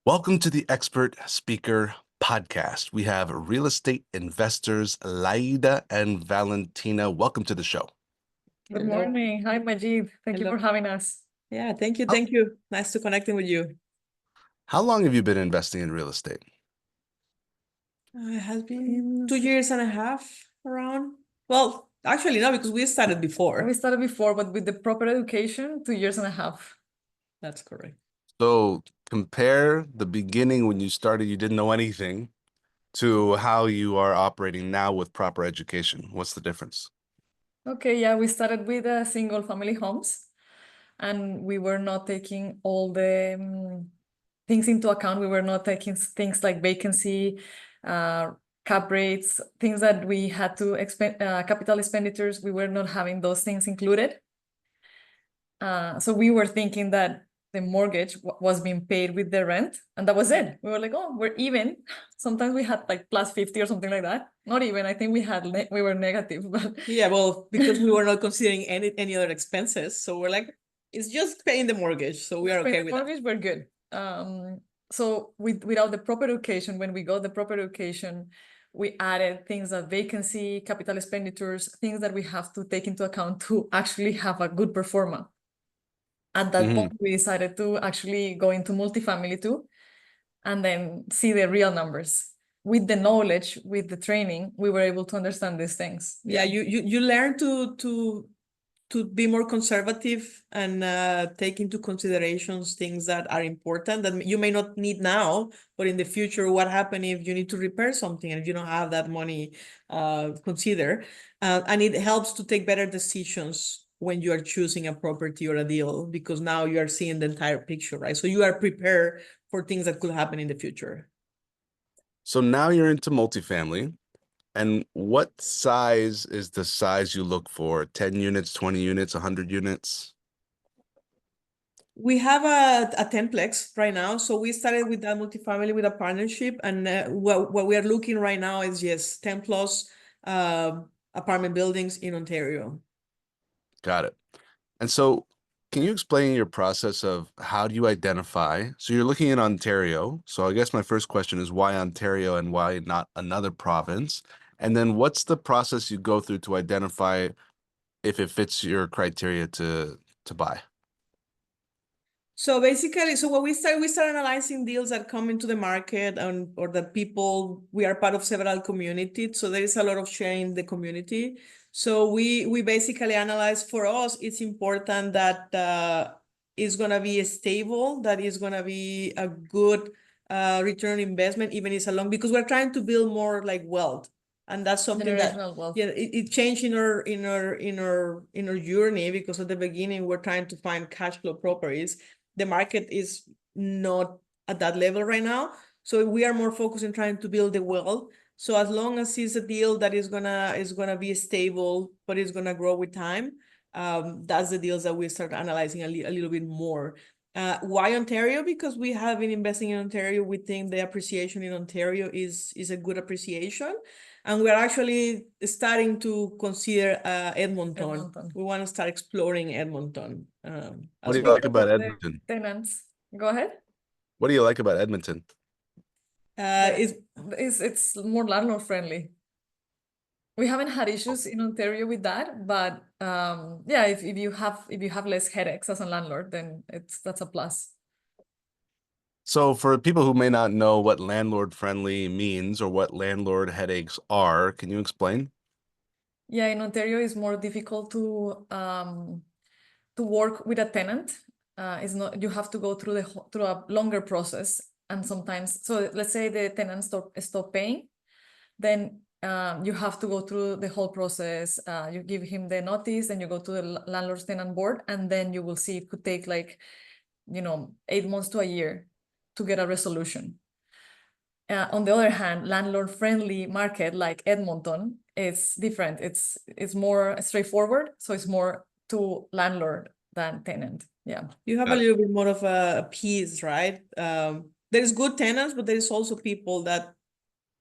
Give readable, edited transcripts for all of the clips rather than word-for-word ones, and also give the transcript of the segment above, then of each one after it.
Welcome to the Expert Speaker Podcast. We have real estate investors Layda and Valentina. Welcome to the show. Good Hello. morning. Hi, Majid. Thank you Hello. for having us. Yeah, thank you. Thank you. Nice to connecting with you. How long have you been investing in real estate? It has been 2 years and a half around. Well, actually, no, because we started before. We started before, but with the proper education, 2 years and a half. That's correct. So compare the beginning when you started, you didn't know anything, to how you are operating now with proper education. What's the difference? Okay, yeah, we started with single family homes, and we were not taking all the things into account. We were not taking things like vacancy, cap rates, things that we had to expend, capital expenditures. We were not having those things included. So we were thinking that the mortgage was being paid with the rent, and that was it. We were like, oh, we're even. Sometimes we had like plus 50 or something like that. Not even. I think we were negative, but Yeah, well, because we were not considering any other expenses, so we're like, it's just paying the mortgage, so we are okay with that. mortgage, we're good. So without the proper education, when we got the proper education, we added things like vacancy, capital expenditures, things that we have to take into account to actually have a good performance. At that point, we decided to actually go into multifamily too, and then see the real numbers. With the knowledge, with the training, we were able to understand these things. Yeah, you learn to be more conservative and take into considerations things that are important that you may not need now, but in the future, what happens if you need to repair something and you don't have that money consider, and it helps to take better decisions when you are choosing a property or a deal, because now you are seeing the entire picture, right? So you are prepared for things that could happen in the future. So now you're into multifamily. And what size is the size you look for? 10 units, 20 units, 100 units? We have a 10-plex right now. So we started with that multifamily with a partnership. And what we are looking right now is, yes, 10 plus apartment buildings in Ontario. Got it. And so can you explain your process of how do you identify? So you're looking in Ontario. So I guess my first question is why Ontario and why not another province? And then what's the process you go through to identify if it fits your criteria to buy? So basically, so what we start analyzing deals that come into the market or that people, we are part of several communities. So there is a lot of sharing in the community. So we basically analyze, for us, it's important that it's going to be stable, that is going to be a good return investment, even if it's a long, because we're trying to build more like wealth. And that's something that, wealth. yeah, it changed in our journey, because at the beginning, we're trying to find cash flow properties. The market is not at that level right now. So we are more focused on trying to build the wealth. So as long as it's a deal that is gonna be stable, but it's gonna grow with time, that's the deals that we start analyzing a little bit more. Why Ontario? Because we have been investing in Ontario. We think the appreciation in Ontario is a good appreciation. And we're actually starting to consider Edmonton. We want to start exploring Edmonton. What do you like about Edmonton? Tenants. Go ahead. What do you like about Edmonton? It's more landlord friendly. We haven't had issues in Ontario with that, but yeah, if you have less headaches as a landlord, then that's a plus. So for people who may not know what landlord friendly means or what landlord headaches are, can you explain? Yeah, in Ontario, it's more difficult to work with a tenant. It's not, you have to go through a longer process, and sometimes, so let's say the tenant stop paying, then you have to go through the whole process. You give him the notice, and you go to the landlord's tenant board, and then you will see it could take like 8 months to a year to get a resolution. On the other hand, landlord-friendly market like Edmonton is different. It's more straightforward, so it's more to landlord than tenant. Yeah, you have a little bit more of a peace, right? There is good tenants, but there is also people that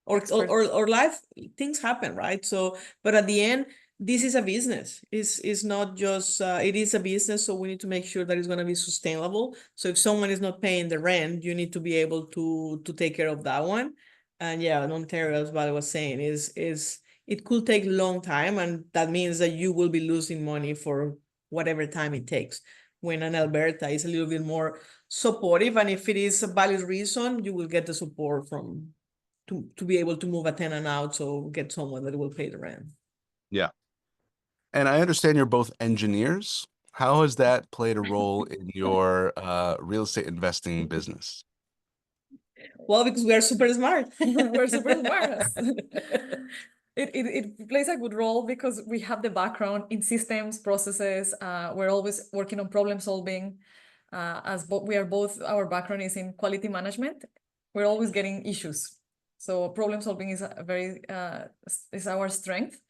or life things happen, right? So, but at the end, this is a business. It's not just, it is a business, so we need to make sure that it's going to be sustainable. So if someone is not paying the rent, you need to be able to take care of that one. And yeah, in Ontario, as Vale was saying, is it could take a long time, and that means that you will be losing money for whatever time it takes. When in Alberta is a little bit more supportive, and if it is a valid reason, you will get the support from to be able to move a tenant out, so get someone that will pay the rent. Yeah. And I understand you're both engineers. How has that played a role in your real estate investing business? Well, because we are super smart. We're super smart. It plays a good role because we have the background in systems, processes. We're always working on problem solving. As we are both, our background is in quality management. We're always getting issues. So problem solving is a very is our strength,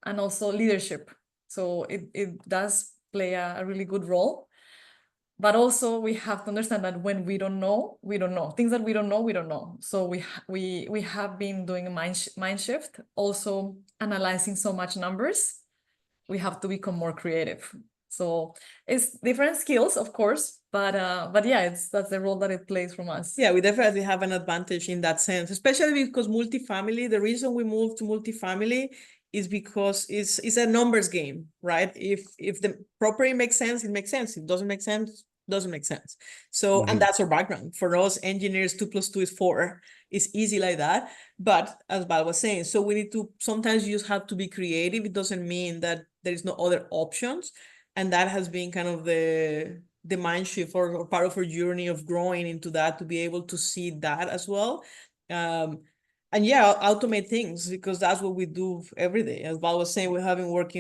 and also leadership. So it does play a really good role. But also we have to understand that when we don't know, we don't know. Things that we don't know, we don't know. So we have been doing a mind shift, also analyzing so much numbers. We have to become more creative. So it's different skills, of course, but yeah, that's the role that it plays from us. Yeah, we definitely have an advantage in that sense, especially because multifamily, the reason we moved to multifamily is because it's a numbers game, right? If the property makes sense, it makes sense. If it doesn't make sense, doesn't make sense. So, and that's our background. For us engineers, 2 + 2 is 4. It's easy like that. But as Val was saying, so we need to, sometimes you just have to be creative. It doesn't mean that there is no other options. And that has been kind of the mind shift or part of our journey of growing into that, to be able to see that as well. And yeah, automate things, because that's what we do every day. As Val was saying, I work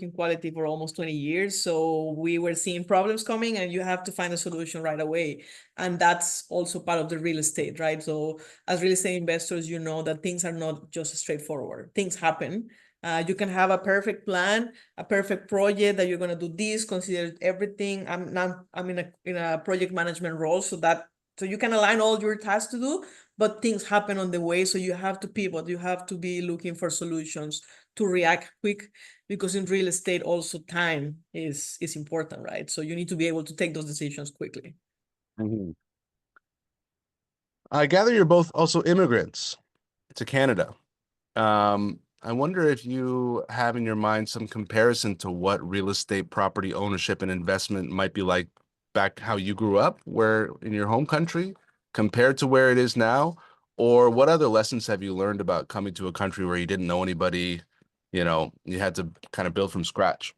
in quality for almost 20 years. So we were seeing problems coming, and you have to find a solution right away. And that's also part of the real estate, right? So as real estate investors, you know that things are not just straightforward. Things happen. You can have a perfect plan, a perfect project that you're going to do this, consider everything. I'm in a project management role, so you can align all your tasks to do, but things happen on the way. So you have to pivot. You have to be looking for solutions to react quick, because in real estate also time is important, right? So you need to be able to take those decisions quickly. Mhm. I gather you're both also immigrants to Canada. I wonder if you have in your mind some comparison to what real estate property ownership and investment might be like back how you grew up, where in your home country, compared to where it is now, or what other lessons have you learned about coming to a country where you didn't know anybody, you had to kind of build from scratch?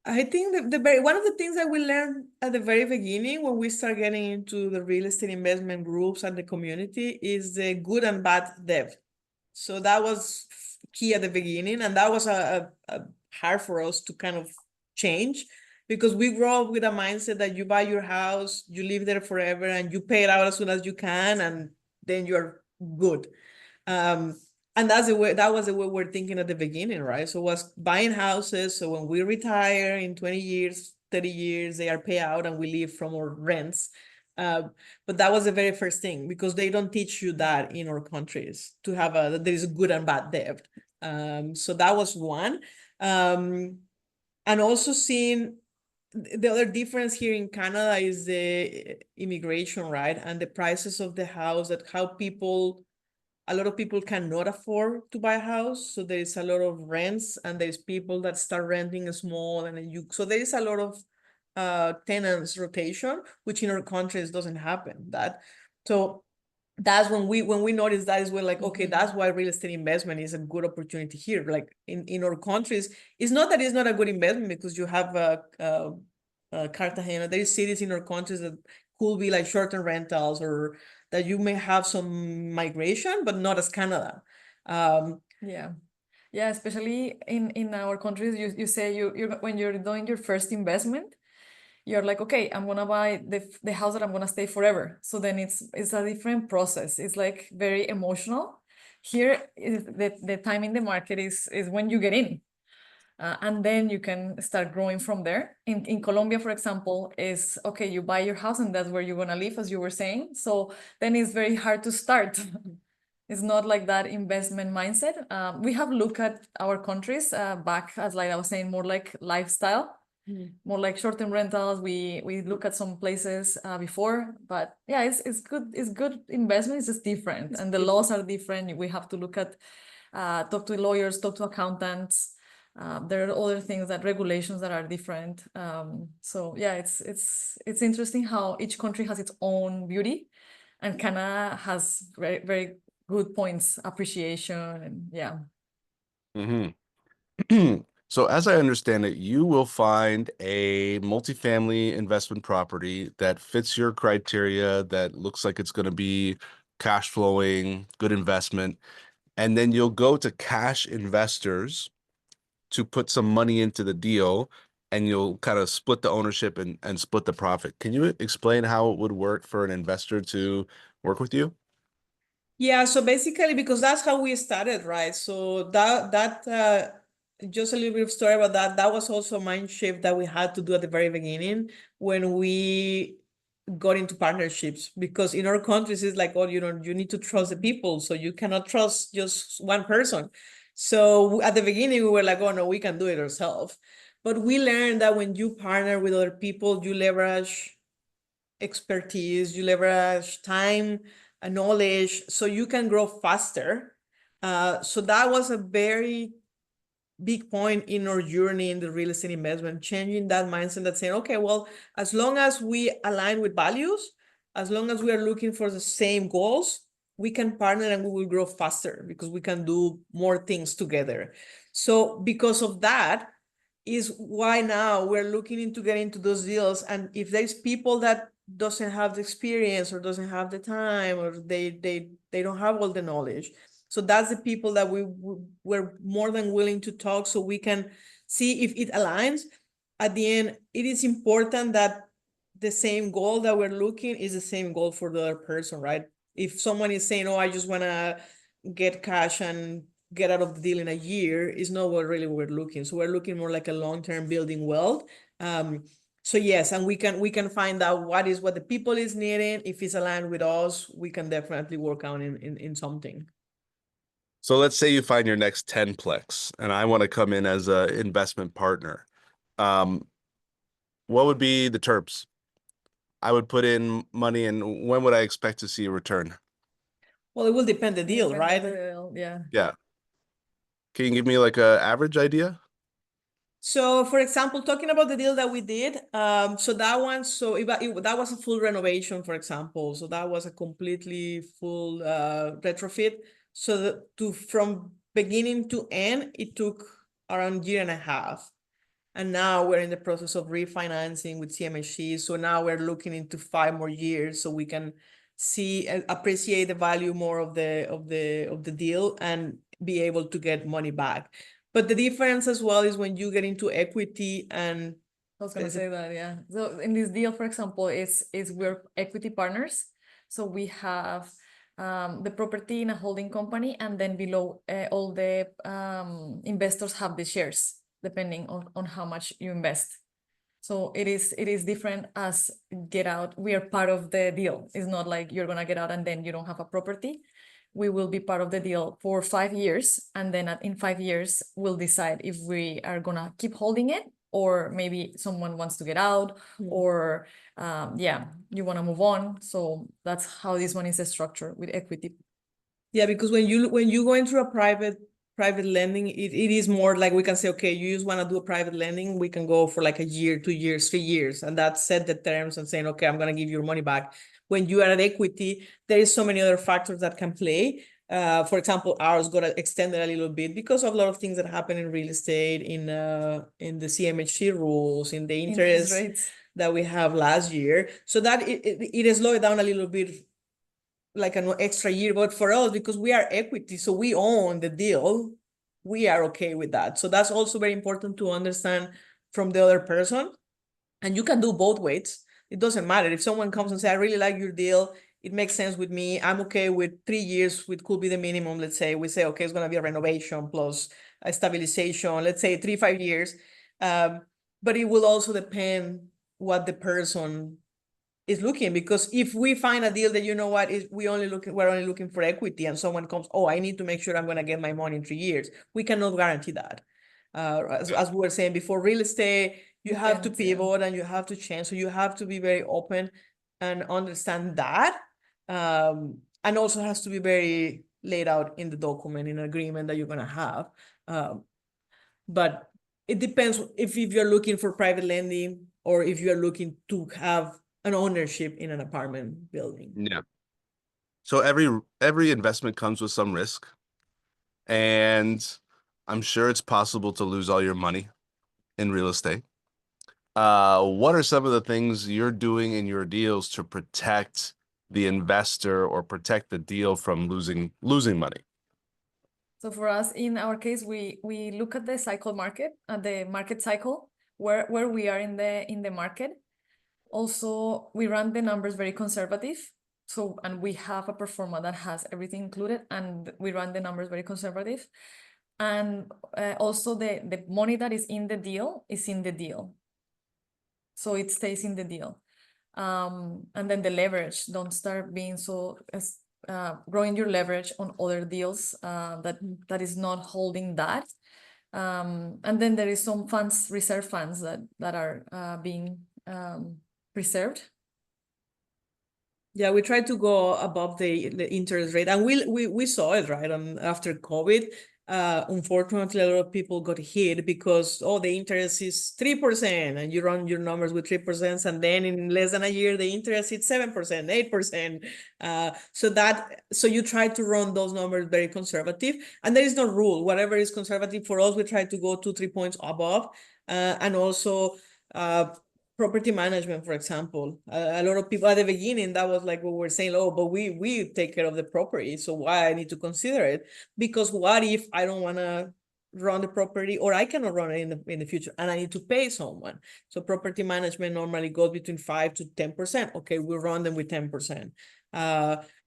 I think one of the things that we learned at the very beginning when we start getting into the real estate investment groups and the community is the good and bad debt. So that was key at the beginning, and that was a hard for us to kind of change, because we grow up with a mindset that you buy your house, you live there forever, and you pay it out as soon as you can, and then you're good. And that was the way we're thinking at the beginning, right? So was buying houses, so when we retire in 20 years, 30 years, they are paid out and we live from our rents. But that was the very first thing, because they don't teach you that in our countries, to have there is a good and bad debt. So that was one. And also seeing the other difference here in Canada is the immigration, right? And the prices of the house, that how a lot of people cannot afford to buy a house. So there is a lot of rents, and there's people that start renting small, so there is a lot of tenants rotation, which in our countries doesn't happen. So that's when we notice that is, we're like, okay, that's why real estate investment is a good opportunity here. Like in our countries, it's not that it's not a good investment, because you have Cartagena, there is cities in our countries that could be like short-term rentals, or that you may have some migration, but not as Canada. Yeah, especially in our countries, you say you when you're doing your first investment, you're like, okay, I'm gonna buy the house that I'm gonna stay forever. So then it's a different process. It's like very emotional. Here is the time in the market is when you get in. And then you can start growing from there. In Colombia, for example, is okay, you buy your house and that's where you're gonna live, as you were saying. So then it's very hard to start. It's not like that investment mindset. We have looked at our countries back, as like I was saying, more like lifestyle, more like short-term rentals. We look at some places before, but yeah, it's good. It's good investment. It's just different, and the laws are different. We have to look at, talk to lawyers, talk to accountants. There are other things, that regulations that are different. So yeah, it's interesting how each country has its own beauty, and Canada has very very good points, appreciation, and yeah. Mm-hmm. So as I understand it, you will find a multifamily investment property that fits your criteria, that looks like it's going to be cash flowing, good investment, and then you'll go to cash investors to put some money into the deal, and you'll kind of split the ownership and split the profit. Can you explain how it would work for an investor to work with you? Yeah, so basically, because that's how we started, right? So just a little bit of story about that. That was also a mind shift that we had to do at the very beginning when we got into partnerships, because in our countries it's like, oh, you need to trust the people, so you cannot trust just one person. So at the beginning we were like, oh no, we can do it ourselves. But we learned that when you partner with other people, you leverage expertise, you leverage time and knowledge, so you can grow faster. So that was a very big point in our journey in the real estate investment, changing that mindset, that saying, okay, well, as long as we align with values, as long as we are looking for the same goals, we can partner and we will grow faster because we can do more things together. So because of that is why now we're looking into getting into those deals. And if there's people that doesn't have the experience or doesn't have the time, or they don't have all the knowledge, so that's the people that we're more than willing to talk, so we can see if it aligns. At the end, it is important that the same goal that we're looking is the same goal for the other person, right? If someone is saying, oh, I just want to get cash and get out of the deal in a year, is not what really we're looking. So we're looking more like a long-term building wealth. So yes, and we can find out what the people is needing. If it's aligned with us, we can definitely work out in something. So let's say you find your next 10plex and I want to come in as an investment partner. Um, what would be the terms? I would put in money, and when would I expect to see a return? Well, it will depend the deal, right? Yeah. Yeah. Can you give me like a average idea? So, for example, talking about the deal that we did, so that one, that was a full renovation, for example. So that was a completely full retrofit. So from beginning to end, it took around a year and a half. And now we're in the process of refinancing with CMHC. So now we're looking into 5 more years so we can see and appreciate the value more of the deal and be able to get money back. But the difference as well is when you get into equity and I was gonna say that, yeah. So in this deal, for example, is we're equity partners. So we have the property in a holding company, and then below all the investors have the shares, depending on how much you invest. So it is different as get out. We are part of the deal. It's not like you're gonna get out and then you don't have a property. We will be part of the deal for 5 years, and then in 5 years we'll decide if we are gonna keep holding it, or maybe someone wants to get out, or yeah, you want to move on. So that's how this one is structured with equity. Yeah, because when you go into a private lending, it is more like we can say, okay, you just want to do a private lending, we can go for like a year, 2 years, 3 years, and that set the terms and saying, okay, I'm going to give you your money back. When you are at equity, there is so many other factors that can play. For example, ours got extended a little bit because of a lot of things that happen in real estate, in the CMHC rules, in the interest rates that we have last year. So that it has slowed down a little bit, like an extra year. But for us, because we are equity, so we own the deal, we are okay with that. So that's also very important to understand from the other person. And you can do both ways. It doesn't matter. If someone comes and say, I really like your deal, it makes sense with me, I'm okay with 3 years, which could be the minimum. Let's say we say, okay, it's going to be a renovation plus a stabilization, let's say 3-5 years. But it will also depend what the person is looking, because if we find a deal that, you know what, is we're only looking for equity, and someone comes, oh, I need to make sure I'm going to get my money in 3 years, we cannot guarantee that. As we were saying before, real estate, you have to pivot and you have to change, so you have to be very open and understand that, and also has to be very laid out in the document, in an agreement that you're going to have. But it depends if you're looking for private lending or if you're looking to have an ownership in an apartment building. Yeah. So every investment comes with some risk, and I'm sure it's possible to lose all your money in real estate. What are some of the things you're doing in your deals to protect the investor or protect the deal from losing money? So for us, in our case, we look at the market cycle, where we are in the market. Also, we run the numbers very conservative. So, and we have a performer that has everything included, and we run the numbers very conservative. And also the money that is in the deal is in the deal. So it stays in the deal. And then the leverage, don't start being so growing your leverage on other deals that is not holding that. And then there is some funds, reserve funds that are being preserved. Yeah, we try to go above the interest rate, and we saw it, right? After COVID, unfortunately, a lot of people got hit because, oh, the interest is 3%, and you run your numbers with 3%, and then in less than a year, the interest is 7%, 8%. So you try to run those numbers very conservative, and there is no rule. Whatever is conservative for us, we try to go 2-3 points above, and also property management, for example. A lot of people at the beginning, that was like what we're saying, oh, but we take care of the property, so why I need to consider it? Because what if I don't want to run the property, or I cannot run it in the future, and I need to pay someone? So property management normally goes between 5 to 10%. Okay, we run them with 10%.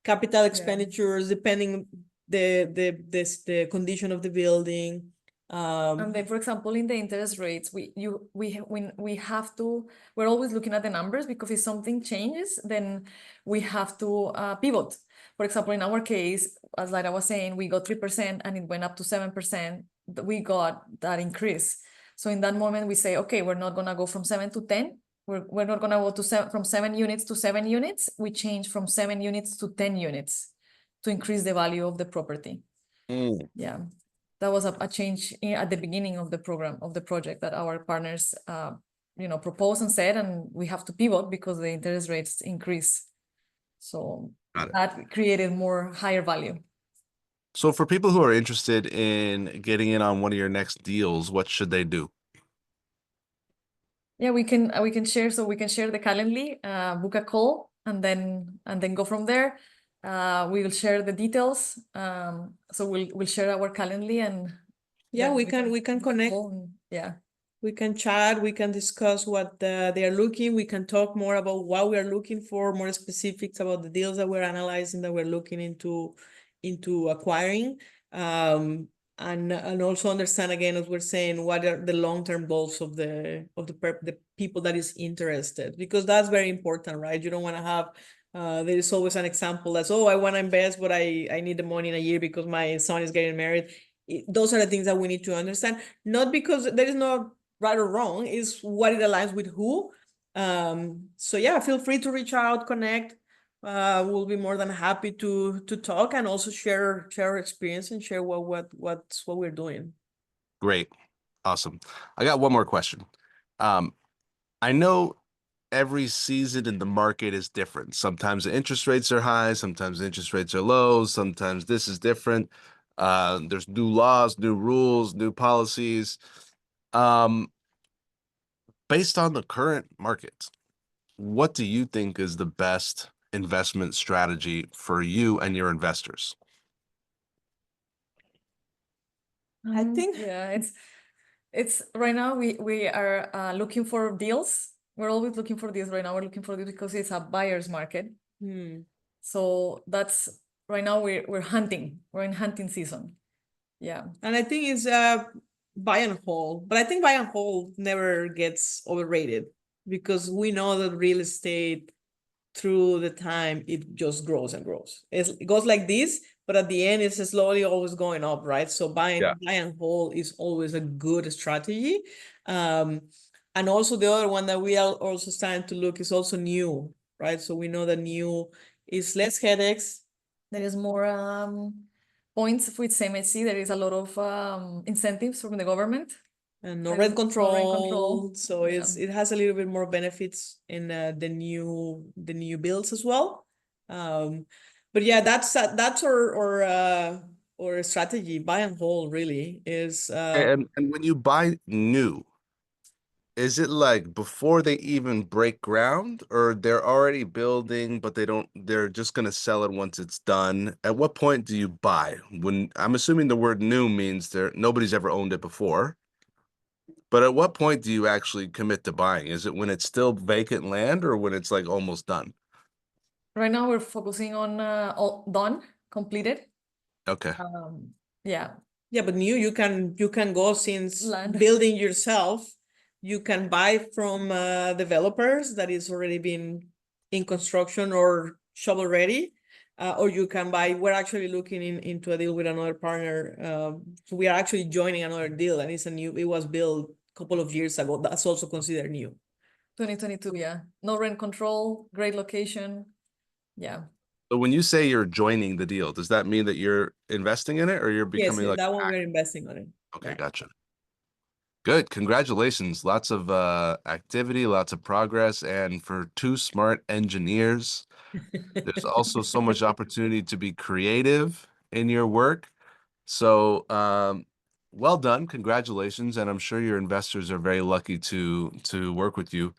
Capital expenditures, depending the condition of the building. And then, for example, in the interest rates, we have to, we're always looking at the numbers, because if something changes, then we have to pivot. For example, in our case, as Layda was saying, we got 3% and it went up to 7%. We got that increase. So in that moment, we say, okay, we're not gonna go from 7 to 10. We're not gonna go from 7 units to 7 units. We change from 7 units to 10 units to increase the value of the property. Yeah. That was a change at the beginning of the program, of the project, that our partners, proposed and said, and we have to pivot because the interest rates increase. So that created more higher value. So for people who are interested in getting in on one of your next deals, what should they do? Yeah, we can share. So we can share the Calendly, book a call, and then go from there. We will share the details. So we'll share our Calendly, and yeah, we can connect. Yeah, we can chat. We can discuss what they are looking. We can talk more about what we are looking for, more specifics about the deals that we're analyzing, that we're looking into acquiring. And also understand, again, as we're saying, what are the long-term goals of the people that is interested, because that's very important, right? You don't want to have there is always an example that's, oh, I want to invest, but I need the money in a year because my son is getting married. Those are the things that we need to understand, not because there is no right or wrong, is what it aligns with who. So yeah, feel free to reach out, connect. We'll be more than happy to talk, and also share our experience and share what we're doing. Great. Awesome. I got one more question. I know every season in the market is different. Sometimes the interest rates are high, sometimes the interest rates are low, sometimes this is different. There's new laws, new rules, new policies. Based on the current market, what do you think is the best investment strategy for you and your investors? I think it's right now we are looking for deals. We're always looking for deals right now. We're looking for deals because it's a buyer's market. So that's right now we're hunting. We're in hunting season. Yeah. And I think it's buy and hold, but I think buy and hold never gets overrated, because we know that real estate through the time, it just grows and grows. It goes like this, but at the end, it's slowly always going up, right? So buy and hold is always a good strategy. And also the other one that we are also starting to look is also new, right? So we know that new is less headaches. There is more points with CMHC. There is a lot of incentives from the government. And no There rent is no rent control. control. So it has a little bit more benefits in the new builds as well. But yeah, that's our strategy. Buy and hold really is And when you buy new, is it like before they even break ground, or they're already building, but they're just gonna sell it once it's done? At what point do you buy? When I'm assuming the word new means nobody's ever owned it before. But at what point do you actually commit to buying? Is it when it's still vacant land or when it's like almost done? Right now we're focusing on all done, completed. Okay. Yeah. Yeah, but new you can go since Land. building yourself. You can buy from developers that is already been in construction or shovel ready, or you can buy. We're actually looking into a deal with another partner. So we are actually joining another deal, and it was built a couple of years ago. That's also considered new. 2022, yeah. No rent control, great location. Yeah. So when you say you're joining the deal, does that mean that you're investing in it or you're Yes, becoming like that one we're investing on it. okay, Yeah. gotcha. Good. Congratulations. Lots of activity, lots of progress. And for two smart engineers, there's also so much opportunity to be creative in your work. So, well done. Congratulations. And I'm sure your investors are very lucky to work with you.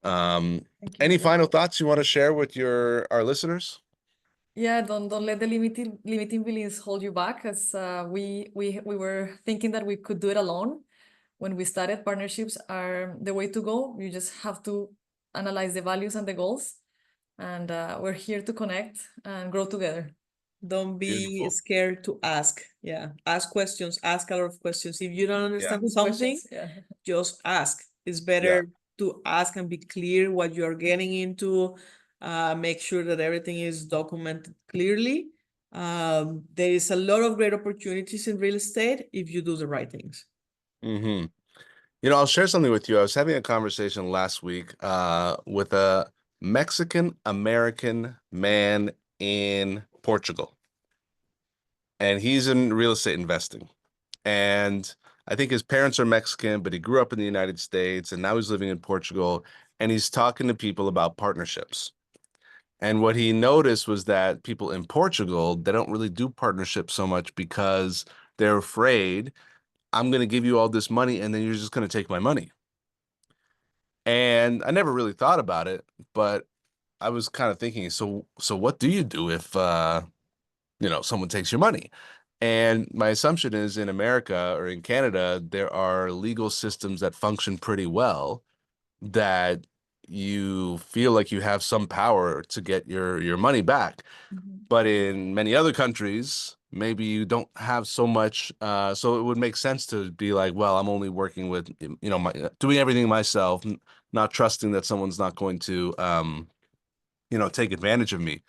Thank Any you. final thoughts you want to share with our listeners? Yeah, don't let the limiting beliefs hold you back, as we were thinking that we could do it alone. When we started, partnerships are the way to go. You just have to analyze the values and the goals, and we're here to connect and grow together. Don't be Beautiful. scared to ask. Yeah. Ask questions, ask a lot of questions. If you don't understand Good something, questions, yeah. just ask. It's better to ask and be clear what you're getting into. Make sure that everything is documented clearly. There is a lot of great opportunities in real estate if you do the right things. Mm-hmm. You know, I'll share something with you. I was having a conversation last week with a Mexican American man in Portugal, and he's in real estate investing. And I think his parents are Mexican, but he grew up in the United States, and now he's living in Portugal, and he's talking to people about partnerships. And what he noticed was that people in Portugal, they don't really do partnerships so much because they're afraid I'm going to give you all this money and then you're just going to take my money. And I never really thought about it, but I was kind of thinking, so what do you do if someone takes your money? And my assumption is in America or in Canada, there are legal systems that function pretty well that you feel like you have some power to get your money back. Mhm. But in many other countries, maybe you don't have so much. So it would make sense to be like, well, I'm only working with, doing everything myself, not trusting that someone's not going to, take advantage of me.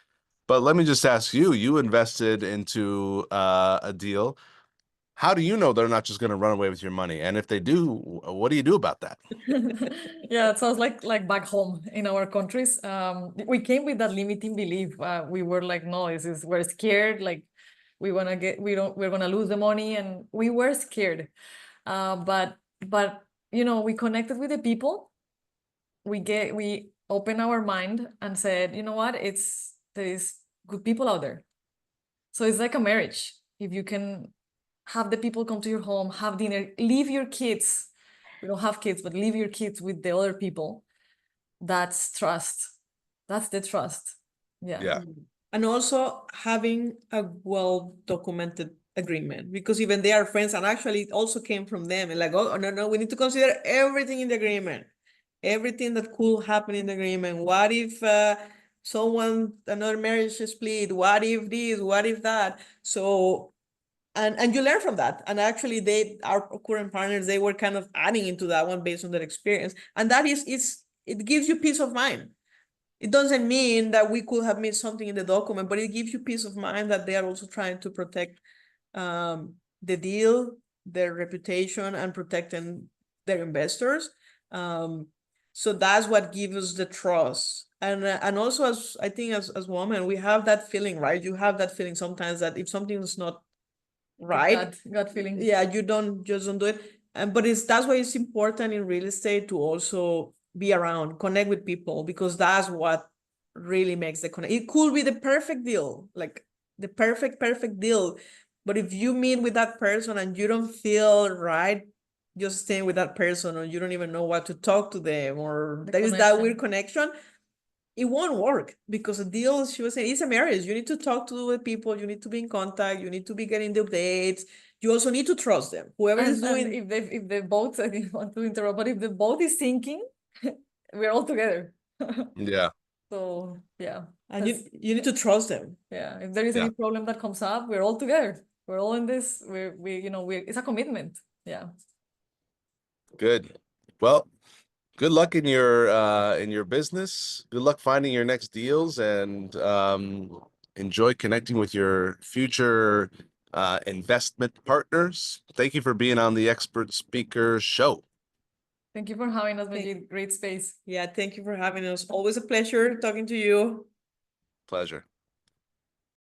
But let me just ask you, you invested into a deal. How do you know they're not just going to run away with your money? And if they do, what do you do about that? Yeah, it sounds like back home in our countries. We came with that limiting belief. We were like, no, we're scared. Like we're gonna lose the money, and we were scared. But we connected with the people. We opened our mind and said, you know what? There is good people out there. So it's like a marriage. If you can have the people come to your home, have dinner, leave your kids. We don't have kids, but leave your kids with the other people. That's trust. That's the trust. Yeah. Yeah. And also having a well-documented agreement, because even they are friends, and actually it also came from them, and like, oh, no, we need to consider everything in the agreement, everything that could happen in the agreement. What if another marriage split? What if this? What if that? So and you learn from that. And actually our current partners, they were kind of adding into that one based on their experience. And that is it gives you peace of mind. It doesn't mean that we could have missed something in the document, but it gives you peace of mind that they are also trying to protect the deal, their reputation, and protecting their investors. So that's what gives us the trust. And also, as I think as women, we have that feeling, right? You have that feeling sometimes that if something is not right, gut feeling. yeah, you just don't do it. But that's why it's important in real estate to also be around, connect with people, because that's what really makes the connect. It could be the perfect deal, like the perfect deal, but if you meet with that person and you don't feel right just staying with that person, or you don't even know what to talk to them, or there is that weird connection, it won't work, because a deal, she was saying, it's a marriage. You need to talk to the people, you need to be in contact, you need to be getting the updates. You also need to trust them. Whoever is doing. And if the boat, I didn't want to interrupt, but if the boat is sinking, we're all together. Yeah. So yeah. And you need to trust them. Yeah. If there is any problem that comes up, we're all together. We're all in this. It's a commitment. Yeah. Good. Well, good luck in your business. Good luck finding your next deals, and enjoy connecting with your future investment partners. Thank you for being on the Expert Speaker Show. Thank you for having us, Majid. Great space. Yeah, thank you for having us. Always a pleasure talking to you. Pleasure.